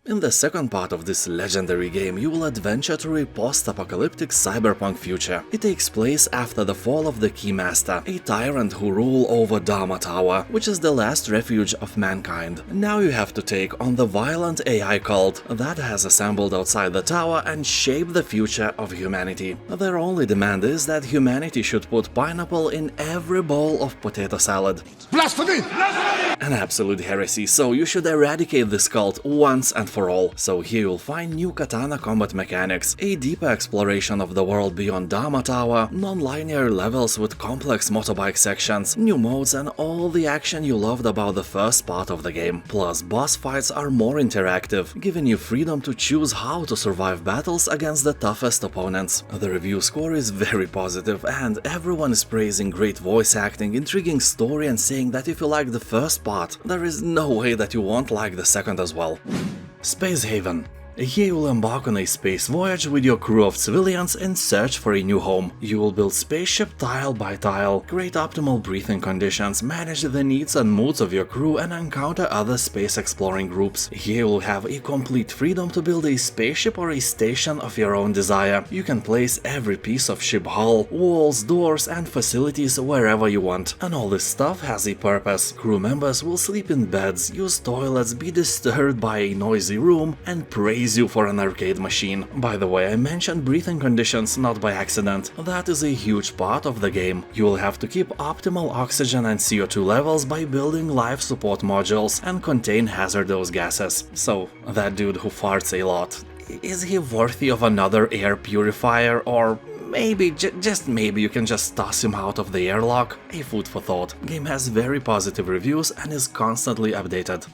In the second part of this legendary game, you will adventure through a post-apocalyptic cyberpunk future. It takes place after the fall of the Keymaster, a tyrant who ruled over Dharma Tower, which is the last refuge of mankind. Now you have to take on the violent AI cult that has assembled outside the tower and shape the future of humanity. Their only demand is that humanity should put pineapple in every bowl of potato salad. Blasphemy! An absolute heresy, so you should eradicate this cult once and for all. So here you'll find new katana combat mechanics, a deeper exploration of the world beyond Dharma Tower, non-linear levels with complex motorbike sections, new modes and all the action you loved about the first part of the game. Plus, boss fights are more interactive, giving you freedom to choose how to survive battles against the toughest opponents. The review score is very positive and everyone is praising great voice acting, intriguing story and saying that if you like the first part, there is no way that you won't like the second as well. Space Haven. Here you'll embark on a space voyage with your crew of civilians in search for a new home. You will build spaceship tile by tile, create optimal breathing conditions, manage the needs and moods of your crew and encounter other space exploring groups. Here you'll have a complete freedom to build a spaceship or a station of your own desire. You can place every piece of ship hull, walls, doors and facilities wherever you want. And all this stuff has a purpose. Crew members will sleep in beds, use toilets, be disturbed by a noisy room and praise you for an arcade machine. By the way, I mentioned breathing conditions not by accident. That is a huge part of the game. You will have to keep optimal oxygen and CO2 levels by building life support modules and contain hazardous gases. So, that dude who farts a lot, is he worthy of another air purifier, or maybe, just maybe you can just toss him out of the airlock? A food for thought. Game has very positive reviews and is constantly updated.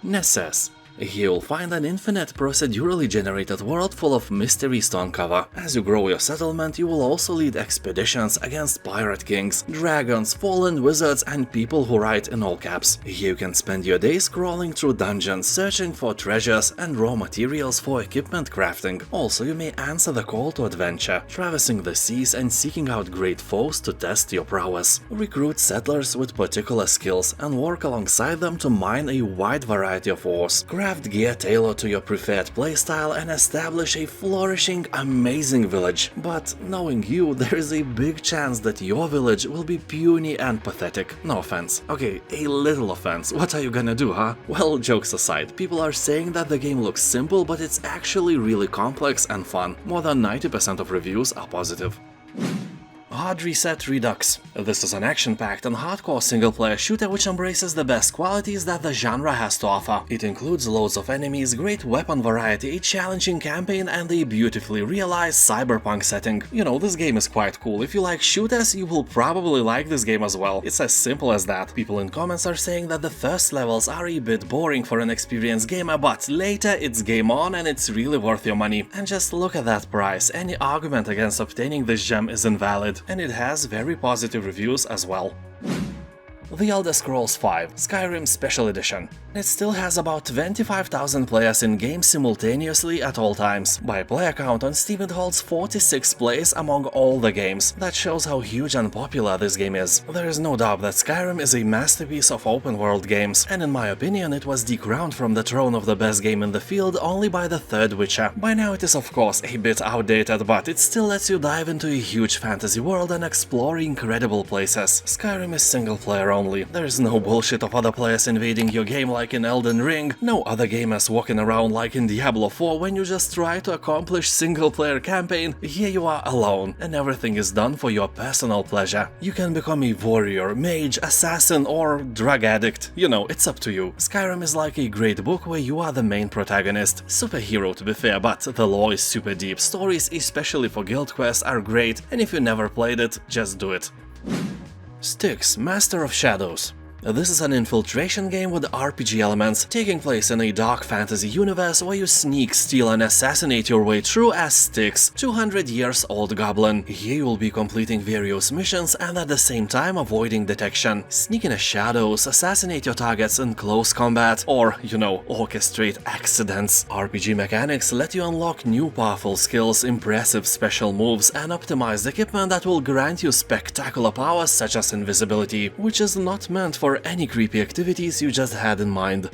Necesse. Here you'll find an infinite procedurally generated world full of mystery stone cover. As you grow your settlement, you will also lead expeditions against pirate kings, dragons, fallen wizards and people who write in all caps. Here you can spend your days crawling through dungeons, searching for treasures and raw materials for equipment crafting. Also, you may answer the call to adventure, traversing the seas and seeking out great foes to test your prowess. Recruit settlers with particular skills and work alongside them to mine a wide variety of ores. Craft gear tailored to your preferred playstyle and establish a flourishing, amazing village. But knowing you, there is a big chance that your village will be puny and pathetic. No offense. Okay, a little offense. What are you gonna do, huh? Well, jokes aside, people are saying that the game looks simple, but it's actually really complex and fun. More than 90% of reviews are positive. Hard Reset Redux. This is an action-packed and hardcore single-player shooter which embraces the best qualities that the genre has to offer. It includes loads of enemies, great weapon variety, a challenging campaign and a beautifully realized cyberpunk setting. You know, this game is quite cool. If you like shooters, you will probably like this game as well. It's as simple as that. People in comments are saying that the first levels are a bit boring for an experienced gamer, but later it's game on and it's really worth your money. And just look at that price. Any argument against obtaining this gem is invalid. And it has very positive reviews as well. The Elder Scrolls V Skyrim Special Edition. It still has about 25,000 players in game simultaneously at all times. By player count on Steam it holds 46th place among all the games. That shows how huge and popular this game is. There is no doubt that Skyrim is a masterpiece of open world games, and in my opinion it was decrowned from the throne of the best game in the field only by the third Witcher. By now it is of course a bit outdated, but it still lets you dive into a huge fantasy world and explore incredible places. Skyrim is single player only. There is no bullshit of other players invading your game like in Elden Ring, no other gamers walking around like in Diablo 4 when you just try to accomplish single-player campaign. Here you are alone, and everything is done for your personal pleasure. You can become a warrior, mage, assassin or drug addict. You know, it's up to you. Skyrim is like a great book where you are the main protagonist. Superhero to be fair, but the lore is super deep. Stories, especially for guild quests, are great, and if you never played it, just do it. Styx, Master of Shadows. This is an infiltration game with RPG elements, taking place in a dark fantasy universe where you sneak, steal and assassinate your way through as Styx, 200 years old goblin. Here you will be completing various missions and at the same time avoiding detection. Sneak in the shadows, assassinate your targets in close combat, or, you know, orchestrate accidents. RPG mechanics let you unlock new powerful skills, impressive special moves and optimized equipment that will grant you spectacular powers such as invisibility, which is not meant for any creepy activities you just had in mind.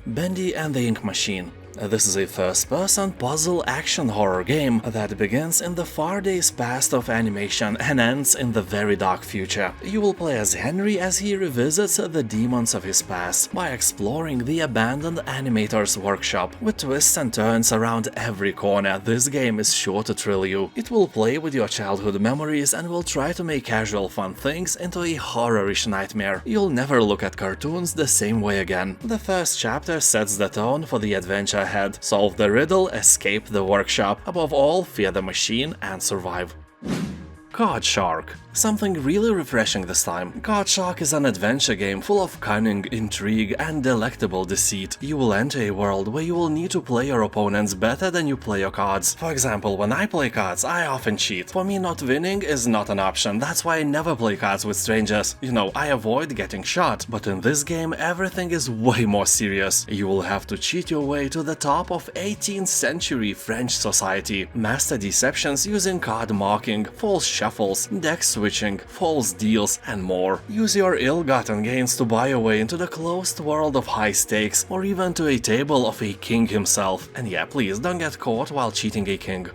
Bendy and the Ink Machine. This is a first-person puzzle action horror game that begins in the far days past of animation and ends in the very dark future. You will play as Henry as he revisits the demons of his past by exploring the abandoned animator's workshop. With twists and turns around every corner, this game is sure to thrill you. It will play with your childhood memories and will try to make casual fun things into a horror-ish nightmare. You'll never look at cartoons the same way again. The first chapter sets the tone for the adventure ahead. Solve the riddle, escape the workshop, above all, fear the machine and survive. Card Shark. Something really refreshing this time. Card Shark is an adventure game full of cunning, intrigue, and delectable deceit. You will enter a world where you will need to play your opponents better than you play your cards. For example, when I play cards, I often cheat. For me, not winning is not an option, that's why I never play cards with strangers. You know, I avoid getting shot. But in this game, everything is way more serious. You will have to cheat your way to the top of 18th century French society. Master deceptions using card marking, false shuffles, deck switching, false deals, and more. Use your ill-gotten gains to buy your way into the closed world of high stakes, or even to a table of a king himself. And yeah, please don't get caught while cheating a king.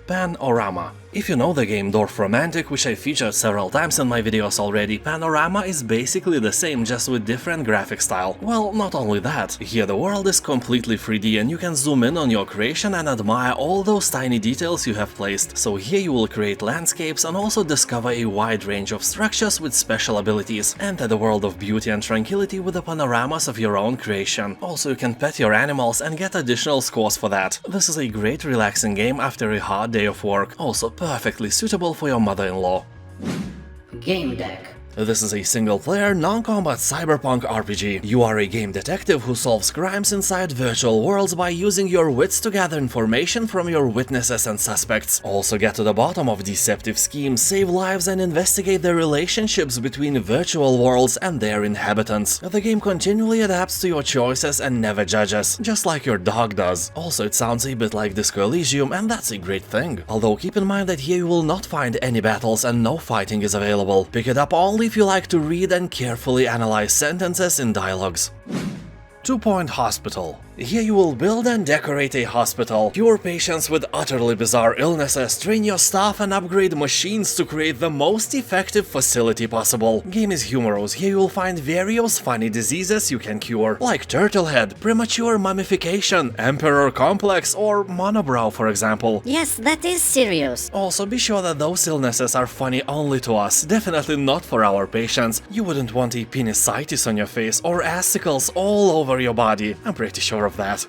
Panorama. If you know the game Dwarf Romantic, which I featured several times in my videos already, Panorama is basically the same, just with different graphic style. Well, not only that, here the world is completely 3D and you can zoom in on your creation and admire all those tiny details you have placed. So here you will create landscapes and also discover a wide range of structures with special abilities. Enter the world of beauty and tranquility with the panoramas of your own creation. Also, you can pet your animals and get additional scores for that. This is a great relaxing game after a hard day of work. Also, perfectly suitable for your mother-in-law. Gamedec. This is a single-player, non-combat cyberpunk RPG. You are a game detective who solves crimes inside virtual worlds by using your wits to gather information from your witnesses and suspects. Also get to the bottom of deceptive schemes, save lives and investigate the relationships between virtual worlds and their inhabitants. The game continually adapts to your choices and never judges, just like your dog does. Also, it sounds a bit like Disco Elysium, and that's a great thing. Although keep in mind that here you will not find any battles and no fighting is available. Pick it up only if you like to read and carefully analyze sentences in dialogues. 2 Point Hospital. Here you will build and decorate a hospital, cure patients with utterly bizarre illnesses, train your staff and upgrade machines to create the most effective facility possible. Game is humorous. Here you will find various funny diseases you can cure, like turtlehead, premature mummification, emperor complex, or monobrow, for example. Yes, that is serious. Also, be sure that those illnesses are funny only to us, definitely not for our patients. You wouldn't want a appendicitis on your face or icicles all over your body. I'm pretty sure of that.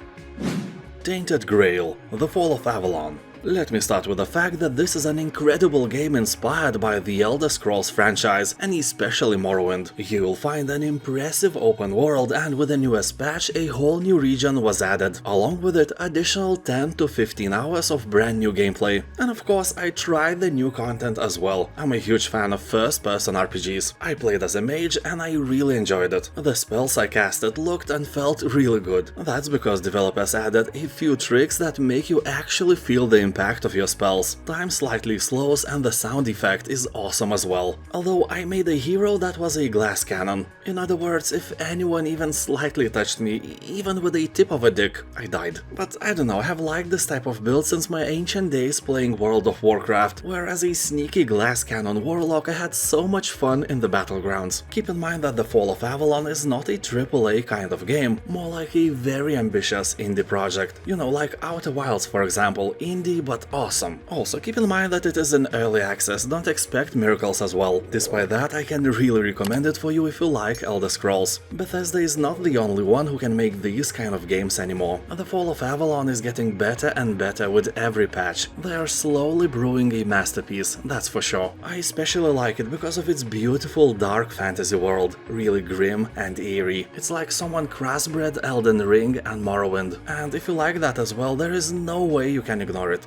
Tainted Grail, The Fall of Avalon. Let me start with the fact that this is an incredible game inspired by the Elder Scrolls franchise, and especially Morrowind. You will find an impressive open world, and with the newest patch, a whole new region was added. Along with it, additional 10 to 15 hours of brand new gameplay. And of course, I tried the new content as well. I'm a huge fan of first-person RPGs. I played as a mage, and I really enjoyed it. The spells I casted looked and felt really good. That's because developers added a few tricks that make you actually feel the impact of your spells. Time slightly slows and the sound effect is awesome as well. Although I made a hero that was a glass cannon. In other words, if anyone even slightly touched me, even with a tip of a dick, I died. But I don't know, I have liked this type of build since my ancient days playing World of Warcraft, where as a sneaky glass cannon warlock I had so much fun in the battlegrounds. Keep in mind that The Fall of Avalon is not a AAA kind of game, more like a very ambitious indie project. You know, like Outer Wilds for example, indie but awesome. Also, keep in mind that it is in early access, don't expect miracles as well. Despite that, I can really recommend it for you if you like Elder Scrolls. Bethesda is not the only one who can make these kind of games anymore. The Fall of Avalon is getting better and better with every patch. They are slowly brewing a masterpiece, that's for sure. I especially like it because of its beautiful dark fantasy world, really grim and eerie. It's like someone crossbred Elden Ring and Morrowind. And if you like that as well, there is no way you can ignore it.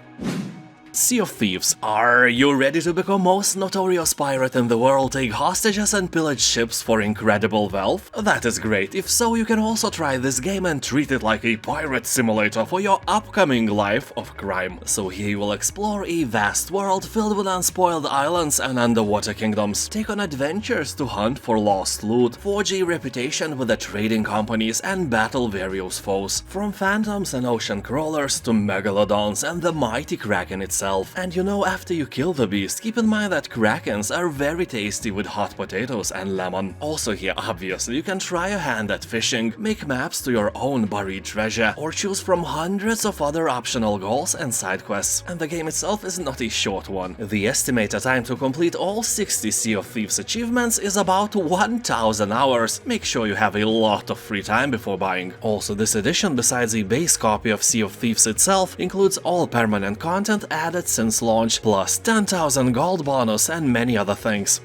Sea of Thieves. Are you ready to become most notorious pirate in the world, take hostages and pillage ships for incredible wealth? That is great. If so, you can also try this game and treat it like a pirate simulator for your upcoming life of crime. So here you will explore a vast world filled with unspoiled islands and underwater kingdoms, take on adventures to hunt for lost loot, forge a reputation with the trading companies and battle various foes, from phantoms and ocean crawlers to megalodons and the mighty kraken itself. And you know, after you kill the beast, keep in mind that krakens are very tasty with hot potatoes and lemon. Also here, obviously, you can try your hand at fishing, make maps to your own buried treasure, or choose from hundreds of other optional goals and side quests. And the game itself is not a short one. The estimated time to complete all 60 Sea of Thieves achievements is about 1000 hours. Make sure you have a lot of free time before buying. Also, this edition, besides a base copy of Sea of Thieves itself, includes all permanent content added since launch, plus 10,000 gold bonus and many other things.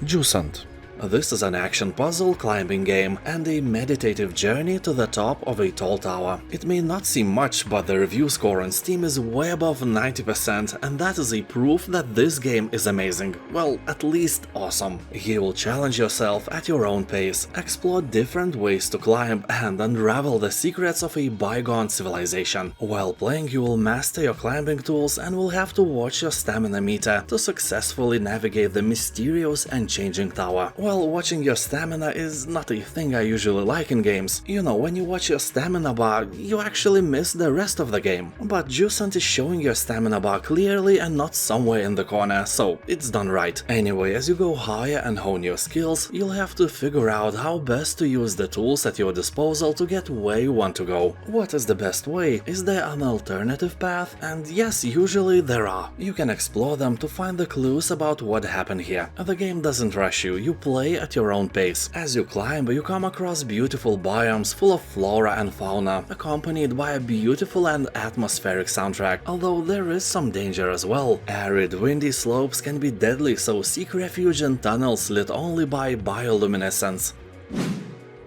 Jusant. This is an action puzzle climbing game and a meditative journey to the top of a tall tower. It may not seem much, but the review score on Steam is way above 90%, and that is a proof that this game is amazing. Well, at least awesome. You will challenge yourself at your own pace, explore different ways to climb, and unravel the secrets of a bygone civilization. While playing, you will master your climbing tools and will have to watch your stamina meter to successfully navigate the mysterious and changing tower. Well, watching your stamina is not a thing I usually like in games. You know, when you watch your stamina bar, you actually miss the rest of the game. But Jusant is showing your stamina bar clearly and not somewhere in the corner, so it's done right. Anyway, as you go higher and hone your skills, you'll have to figure out how best to use the tools at your disposal to get where you want to go. What is the best way? Is there an alternative path? And yes, usually there are. You can explore them to find the clues about what happened here. The game doesn't rush you, you play at your own pace. As you climb, you come across beautiful biomes full of flora and fauna, accompanied by a beautiful and atmospheric soundtrack, although there is some danger as well. Arid, windy slopes can be deadly, so seek refuge in tunnels lit only by bioluminescence.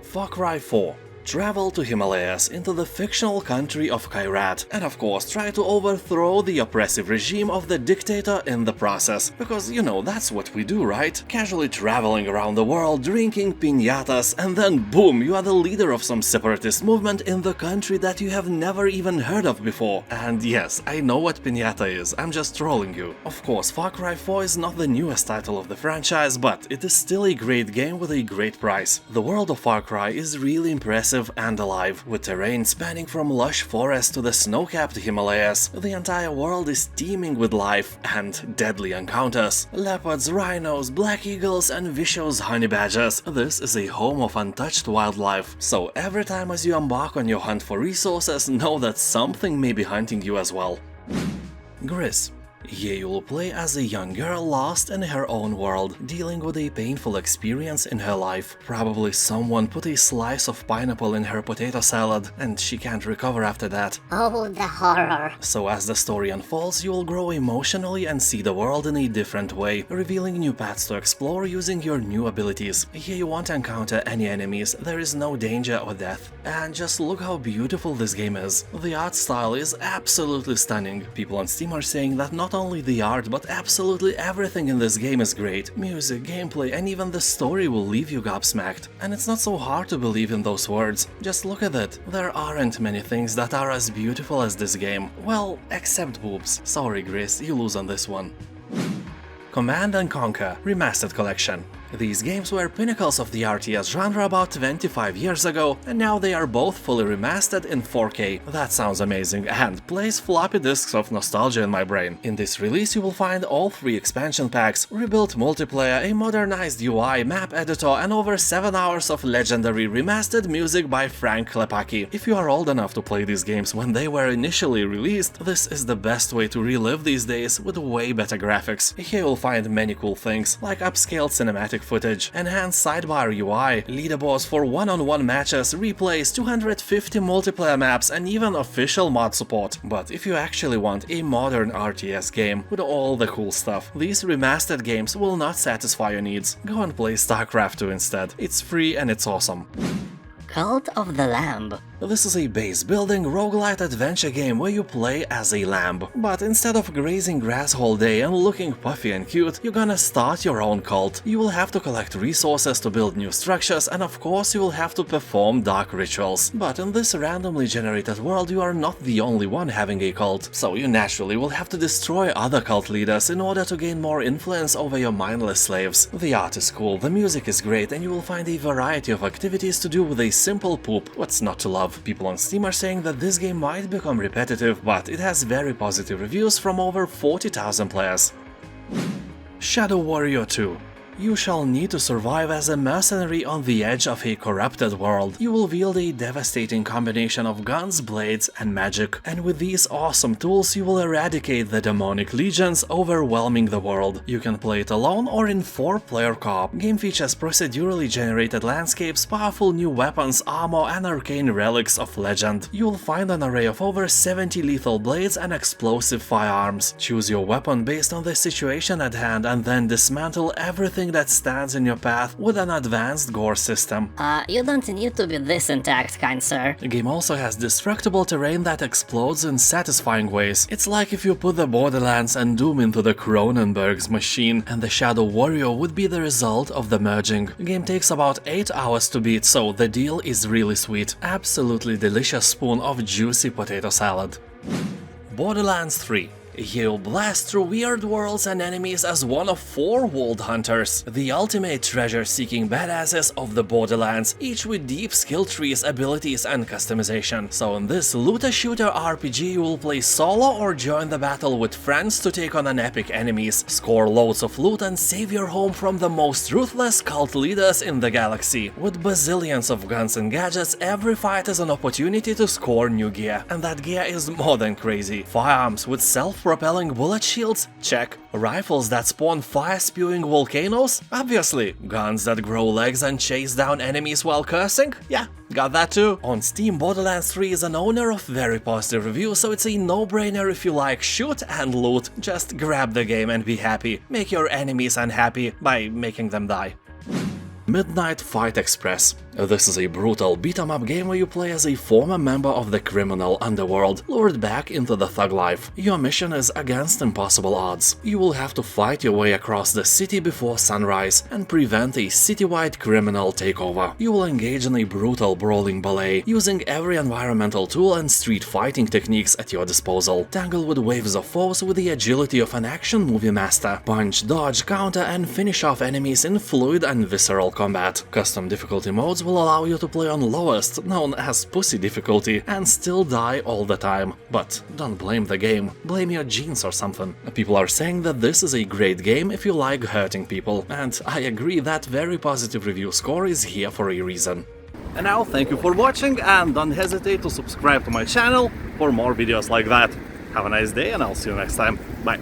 Far Cry 4. Travel to Himalayas into the fictional country of Kyrat, and of course try to overthrow the oppressive regime of the dictator in the process, because you know, that's what we do, right? Casually traveling around the world, drinking piñatas, and then boom, you are the leader of some separatist movement in the country that you have never even heard of before. And yes, I know what piñata is, I'm just trolling you. Of course, Far Cry 4 is not the newest title of the franchise, but it is still a great game with a great price. The world of Far Cry is really impressive and alive, with terrain spanning from lush forests to the snow-capped Himalayas. The entire world is teeming with life and deadly encounters. Leopards, rhinos, black eagles and vicious honey badgers. This is a home of untouched wildlife. So every time as you embark on your hunt for resources, know that something may be hunting you as well. GRIS. Here you will play as a young girl lost in her own world, dealing with a painful experience in her life. Probably someone put a slice of pineapple in her potato salad, and she can't recover after that. Oh, the horror. So as the story unfolds, you will grow emotionally and see the world in a different way, revealing new paths to explore using your new abilities. Here you won't encounter any enemies, there is no danger or death. And just look how beautiful this game is. The art style is absolutely stunning. People on Steam are saying that not only the art, but absolutely everything in this game is great. Music, gameplay, and even the story will leave you gobsmacked. And it's not so hard to believe in those words. Just look at it. There aren't many things that are as beautiful as this game. Well, except boobs. Sorry, GRIS, you lose on this one. Command & Conquer Remastered Collection. These games were pinnacles of the RTS genre about 25 years ago, and now they are both fully remastered in 4K. That sounds amazing and plays floppy disks of nostalgia in my brain. In this release you will find all 3 expansion packs, rebuilt multiplayer, a modernized UI, map editor, and over 7 hours of legendary remastered music by Frank Klepacki. If you are old enough to play these games when they were initially released, this is the best way to relive these days with way better graphics. Here you'll find many cool things, like upscaled cinematic footage, enhanced sidebar UI, leaderboards for one-on-one matches, replays, 250 multiplayer maps, and even official mod support. But if you actually want a modern RTS game with all the cool stuff, these remastered games will not satisfy your needs. Go and play StarCraft 2 instead. It's free and it's awesome. Cult of the Lamb. This is a base-building roguelite adventure game where you play as a lamb. But instead of grazing grass all day and looking puffy and cute, you're gonna start your own cult. You will have to collect resources to build new structures, and of course you will have to perform dark rituals. But in this randomly generated world you are not the only one having a cult, so you naturally will have to destroy other cult leaders in order to gain more influence over your mindless slaves. The art is cool, the music is great, and you will find a variety of activities to do with a simple poop. What's not to love? People on Steam are saying that this game might become repetitive, but it has very positive reviews from over 40,000 players. Shadow Warrior 2. You shall need to survive as a mercenary on the edge of a corrupted world. You will wield a devastating combination of guns, blades, and magic. And with these awesome tools, you will eradicate the demonic legions overwhelming the world. You can play it alone or in 4-player co-op. Game features procedurally generated landscapes, powerful new weapons, armor, and arcane relics of legend. You will find an array of over 70 lethal blades and explosive firearms. Choose your weapon based on the situation at hand and then dismantle everything that stands in your path with an advanced gore system. You don't need to be this intact, kind sir. The game also has destructible terrain that explodes in satisfying ways. It's like if you put the Borderlands and Doom into the Cronenberg's machine, and the Shadow Warrior would be the result of the merging. The game takes about 8 hours to beat, so the deal is really sweet. Absolutely delicious spoon of juicy potato salad. Borderlands 3. You'll blast through weird worlds and enemies as one of 4 world hunters, the ultimate treasure-seeking badasses of the Borderlands, each with deep skill trees, abilities, and customization. So in this looter-shooter RPG you will play solo or join the battle with friends to take on an epic enemies, score loads of loot, and save your home from the most ruthless cult leaders in the galaxy. With bazillions of guns and gadgets, every fight is an opportunity to score new gear, and that gear is more than crazy. Firearms with self-propelling bullet shields? Check. Rifles that spawn fire-spewing volcanoes? Obviously. Guns that grow legs and chase down enemies while cursing? Yeah, got that too. On Steam, Borderlands 3 is an owner of very positive reviews, so it's a no-brainer if you like shoot and loot. Just grab the game and be happy. Make your enemies unhappy by making them die. Midnight Fight Express. This is a brutal beat-em-up game where you play as a former member of the criminal underworld, lured back into the thug life. Your mission is against impossible odds. You will have to fight your way across the city before sunrise and prevent a citywide criminal takeover. You will engage in a brutal brawling ballet, using every environmental tool and street fighting techniques at your disposal. Tangle with waves of foes with the agility of an action movie master. Punch, dodge, counter, and finish off enemies in fluid and visceral combat. Custom difficulty modes will allow you to play on lowest, known as pussy difficulty, and still die all the time. But don't blame the game, blame your genes or something. People are saying that this is a great game if you like hurting people, and I agree that very positive review score is here for a reason. And now, thank you for watching, and don't hesitate to subscribe to my channel for more videos like that. Have a nice day, and I'll see you next time. Bye.